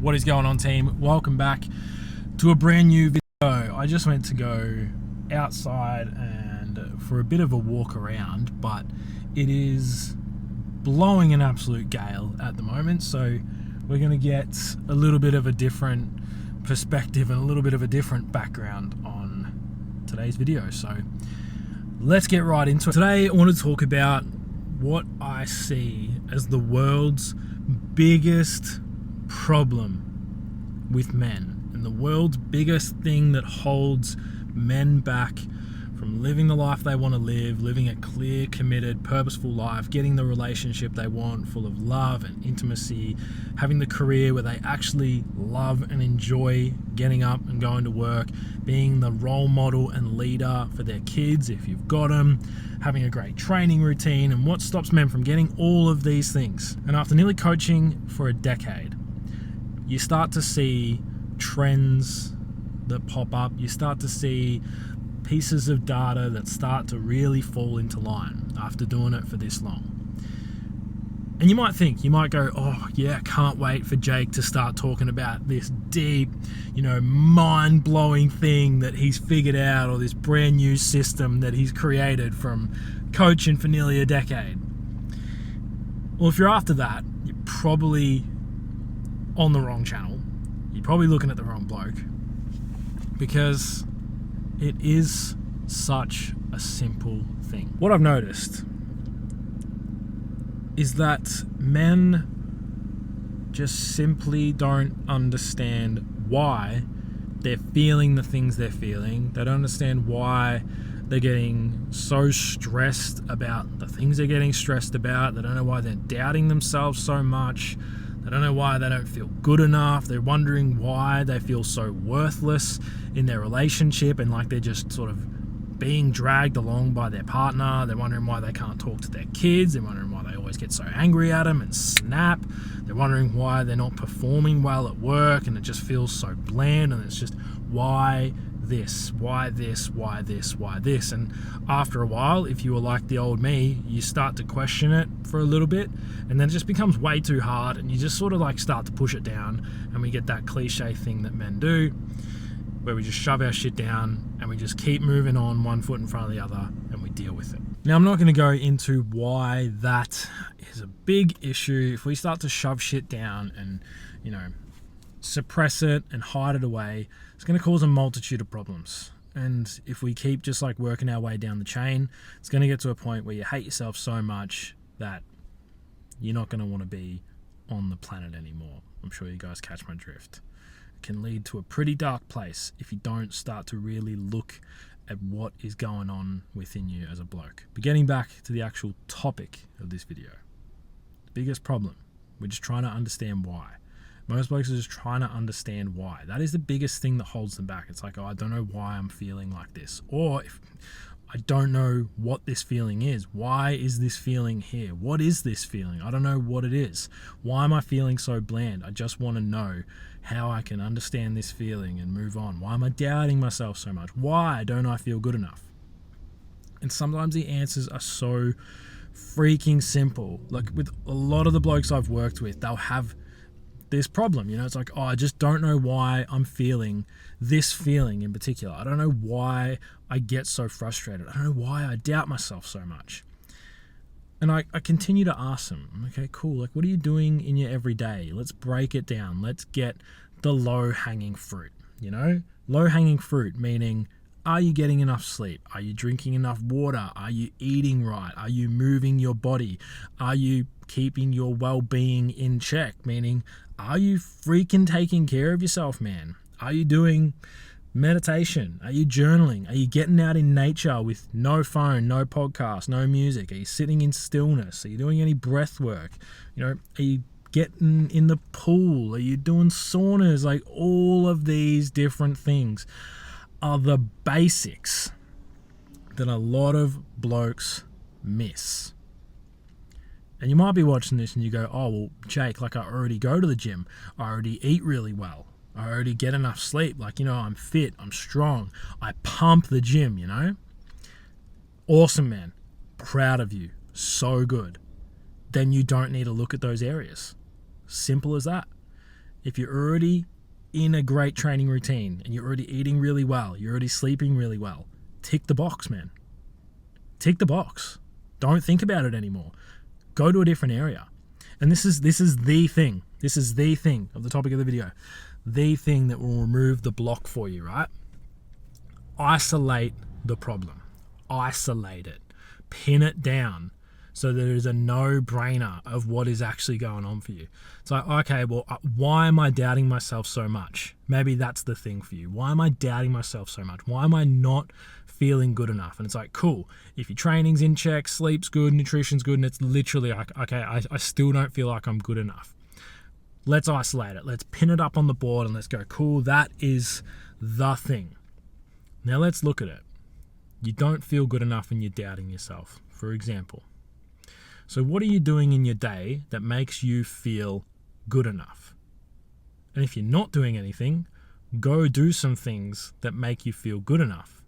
What is going on, team? Welcome back to a brand new video. I just went to go outside and for a bit of a walk around, but it is blowing an absolute gale at the moment, so we're going to get a little bit of a different perspective and a little bit of a different background on today's video. So let's get right into it. Today I want to talk about what I see as the world's biggest problem with men, and the world's biggest thing that holds men back from living the life they want to live, living a clear, committed, purposeful life, getting the relationship they want, full of love and intimacy, having the career where they actually love and enjoy getting up and going to work, being the role model and leader for their kids if you've got them, having a great training routine. And what stops men from getting all of these things? And after nearly coaching for a decade, you start to see trends that pop up. You start to see pieces of data that start to really fall into line after doing it for this long. And you might go, oh yeah, can't wait for Jake to start talking about this deep, mind-blowing thing that he's figured out, or this brand new system that he's created from coaching for nearly a decade. Well, if you're after that, you're probably on the wrong channel. You're probably looking at the wrong bloke, because it is such a simple thing. What I've noticed is that men just simply don't understand why they're feeling the things they're feeling. They don't understand why they're getting so stressed about the things they're getting stressed about. They don't know why they're doubting themselves so much. They don't know why they don't feel good enough. They're wondering why they feel so worthless in their relationship and like they're just sort of being dragged along by their partner. They're wondering why they can't talk to their kids. They're wondering why they always get so angry at them and snap. They're wondering why they're not performing well at work and it just feels so bland, and it's just why this, why this, why this, why this. And after a while, if you were like the old me, you start to question it for a little bit, and then it just becomes way too hard, and you just sort of like start to push it down, and we get that cliche thing that men do where we just shove our shit down and we just keep moving on, one foot in front of the other, and we deal with it. Now, I'm not going to go into why that is a big issue. If we start to shove shit down and suppress it and hide it away, it's going to cause a multitude of problems. And if we keep just like working our way down the chain, it's going to get to a point where you hate yourself so much that you're not going to want to be on the planet anymore. I'm sure you guys catch my drift. It can lead to a pretty dark place if you don't start to really look at what is going on within you as a bloke. But getting back to the actual topic of this video, the biggest problem, we're just trying to understand why. Most blokes are just trying to understand why. That is the biggest thing that holds them back. It's like, oh, I don't know why I'm feeling like this. Or if I don't know what this feeling is. Why is this feeling here? What is this feeling? I don't know what it is. Why am I feeling so bland? I just want to know how I can understand this feeling and move on. Why am I doubting myself so much? Why don't I feel good enough? And sometimes the answers are so freaking simple. Like with a lot of the blokes I've worked with, they'll have this problem, it's like, oh, I just don't know why I'm feeling this feeling in particular. I don't know why I get so frustrated. I don't know why I doubt myself so much. And I continue to ask them, okay, cool, like what are you doing in your everyday? Let's break it down. Let's get the low-hanging fruit, Low-hanging fruit meaning, are you getting enough sleep? Are you drinking enough water? Are you eating right? Are you moving your body? Are you keeping your well-being in check? Meaning, are you freaking taking care of yourself, man? Are you doing meditation? Are you journaling? Are you getting out in nature with no phone, no podcast, no music? Are you sitting in stillness? Are you doing any breath work? Are you getting in the pool? Are you doing saunas? Like all of these different things are the basics that a lot of blokes miss. And you might be watching this and you go, oh, well, Jake, like I already go to the gym. I already eat really well. I already get enough sleep. Like, I'm fit. I'm strong. I pump the gym, Awesome, man. Proud of you. So good. Then you don't need to look at those areas. Simple as that. If you're already in a great training routine and you're already eating really well, you're already sleeping really well, tick the box, man. Tick the box. Don't think about it anymore. Go to a different area. And this is the thing. This is the thing of the topic of the video. The thing that will remove the block for you, right? Isolate the problem. Isolate it. Pin it down so that it is a no-brainer of what is actually going on for you. It's like, okay, well, why am I doubting myself so much? Maybe that's the thing for you. Why am I doubting myself so much? Why am I not feeling good enough? And it's like, cool, if your training's in check, sleep's good, nutrition's good, and it's literally like, okay, I still don't feel like I'm good enough. Let's isolate it. Let's pin it up on the board and let's go, cool, that is the thing. Now let's look at it. You don't feel good enough and you're doubting yourself, for example. So what are you doing in your day that makes you feel good enough? And if you're not doing anything, go do some things that make you feel good enough.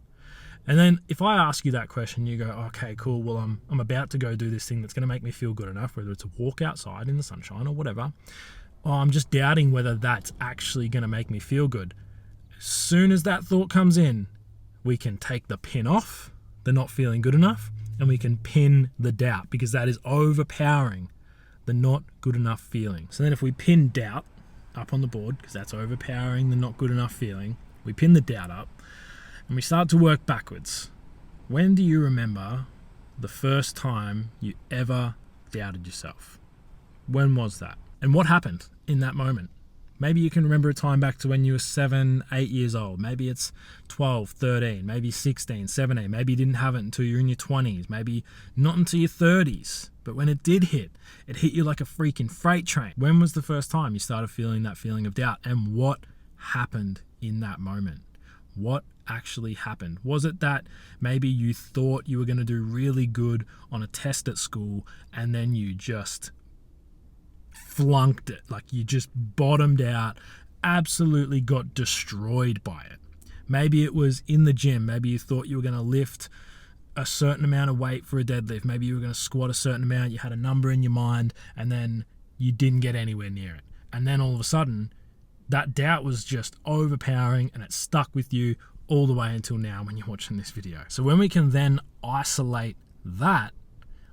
And then if I ask you that question, you go, okay, cool, well, I'm about to go do this thing that's going to make me feel good enough, whether it's a walk outside in the sunshine or whatever. Or I'm just doubting whether that's actually going to make me feel good. As soon as that thought comes in, we can take the pin off, the not feeling good enough, and we can pin the doubt, because that is overpowering the not good enough feeling. So then if we pin doubt up on the board, because that's overpowering the not good enough feeling, we pin the doubt up and we start to work backwards. When do you remember the first time you ever doubted yourself? When was that? And what happened in that moment? Maybe you can remember a time back to when you were 7, 8 years old. Maybe it's 12, 13, maybe 16, 17. Maybe you didn't have it until you're in your 20s. Maybe not until your 30s. But when it did hit, it hit you like a freaking freight train. When was the first time you started feeling that feeling of doubt? And what happened in that moment? What actually happened? Was it that maybe you thought you were going to do really good on a test at school and then you just flunked it, like you just bottomed out, absolutely got destroyed by it? Maybe it was in the gym. Maybe you thought you were going to lift a certain amount of weight for a deadlift. Maybe you were going to squat a certain amount. You had a number in your mind and then you didn't get anywhere near it. And then all of a sudden, that doubt was just overpowering and it stuck with you all the way until now when you're watching this video. So when we can then isolate that,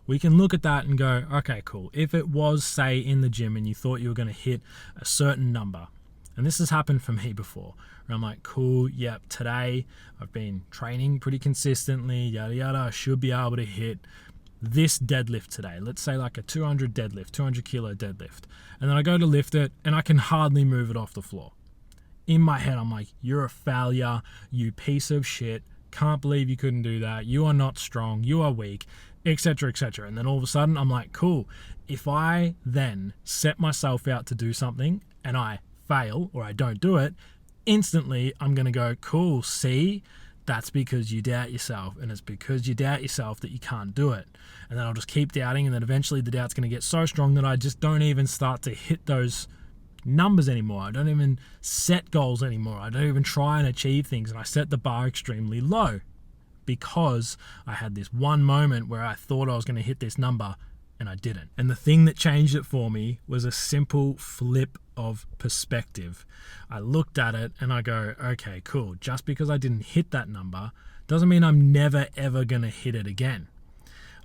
we can look at that and go, okay, cool. If it was, say, in the gym and you thought you were going to hit a certain number, and this has happened for me before, where I'm like, cool, yep, today I've been training pretty consistently, yada, yada, I should be able to hit this deadlift today. Let's say like a 200 deadlift, 200 kilo deadlift. And then I go to lift it and I can hardly move it off the floor. In my head, I'm like, you're a failure, you piece of shit, can't believe you couldn't do that, you are not strong, you are weak, etc., etc. And then all of a sudden I'm like, cool, if I then set myself out to do something and I fail or I don't do it, instantly I'm going to go, cool, see, that's because you doubt yourself, and it's because you doubt yourself that you can't do it. And then I'll just keep doubting, and then eventually the doubt's going to get so strong that I just don't even start to hit those numbers anymore. I don't even set goals anymore. I don't even try and achieve things, and I set the bar extremely low because I had this one moment where I thought I was going to hit this number and I didn't. And the thing that changed it for me was a simple flip of perspective. I looked at it and I go, okay, cool. Just because I didn't hit that number doesn't mean I'm never ever going to hit it again.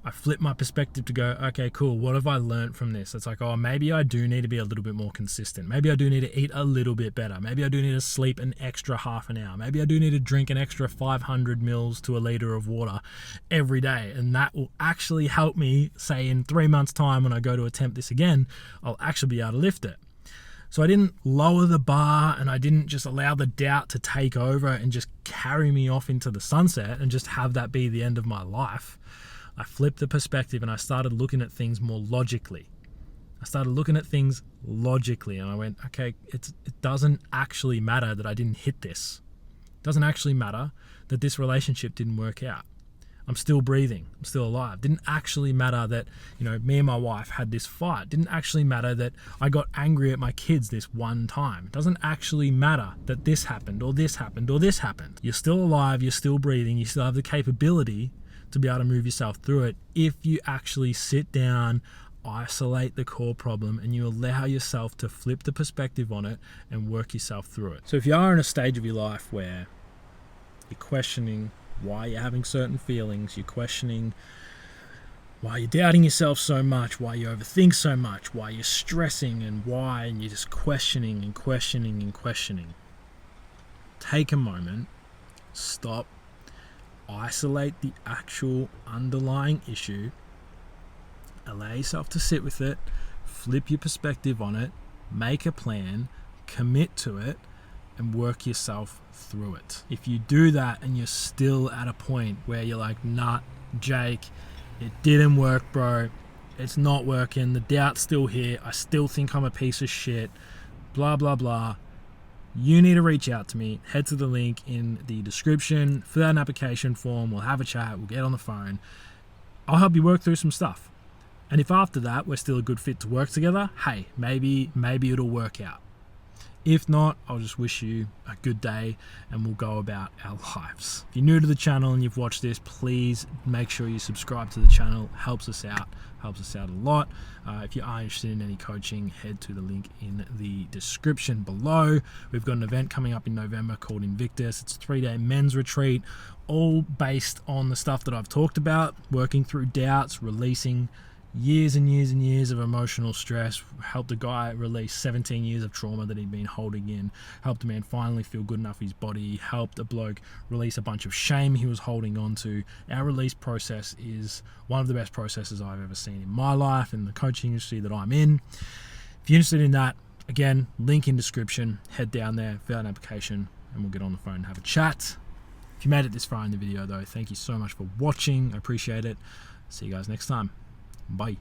I flip my perspective to go, okay, cool, what have I learned from this? It's like, oh, maybe I do need to be a little bit more consistent. Maybe I do need to eat a little bit better. Maybe I do need to sleep an extra half an hour. Maybe I do need to drink an extra 500 mils to a liter of water every day. And that will actually help me, say in 3 months' time when I go to attempt this again, I'll actually be able to lift it. So I didn't lower the bar and I didn't just allow the doubt to take over and just carry me off into the sunset and just have that be the end of my life. I flipped the perspective and I started looking at things more logically. And I went, okay, it doesn't actually matter that I didn't hit this. It doesn't actually matter that this relationship didn't work out. I'm still breathing. I'm still alive. It didn't actually matter that, me and my wife had this fight. It didn't actually matter that I got angry at my kids this one time. It doesn't actually matter that this happened or this happened or this happened. You're still alive. You're still breathing. You still have the capability to be able to move yourself through it if you actually sit down, isolate the core problem and you allow yourself to flip the perspective on it and work yourself through it. So if you are in a stage of your life where you're questioning why you're having certain feelings, you're questioning why you're doubting yourself so much, why you overthink so much, why you're stressing and you're just questioning and questioning and questioning, take a moment, stop, isolate the actual underlying issue, allow yourself to sit with it, flip your perspective on it, make a plan, commit to it, and work yourself through it. If you do that and you're still at a point where you're like, nah, Jake, it didn't work, bro, it's not working, the doubt's still here, I still think I'm a piece of shit, blah, blah, blah, you need to reach out to me. Head to the link in the description, fill out an application form, we'll have a chat, we'll get on the phone. I'll help you work through some stuff. And if after that we're still a good fit to work together, hey, maybe it'll work out. If not, I'll just wish you a good day and we'll go about our lives. If you're new to the channel and you've watched this, please make sure you subscribe to the channel. Helps us out a lot. If you are interested in any coaching, head to the link in the description below. We've got an event coming up in November called Invictus. It's a 3-day men's retreat, all based on the stuff that I've talked about, working through doubts, releasing years and years and years of emotional stress, helped a guy release 17 years of trauma that he'd been holding in, helped a man finally feel good enough in his body, helped a bloke release a bunch of shame he was holding on to. Our release process is one of the best processes I've ever seen in my life and the coaching industry that I'm in. If you're interested in that, again, link in description, head down there, fill out an application, and we'll get on the phone and have a chat. If you made it this far in the video though, thank you so much for watching. I appreciate it. See you guys next time. Bye.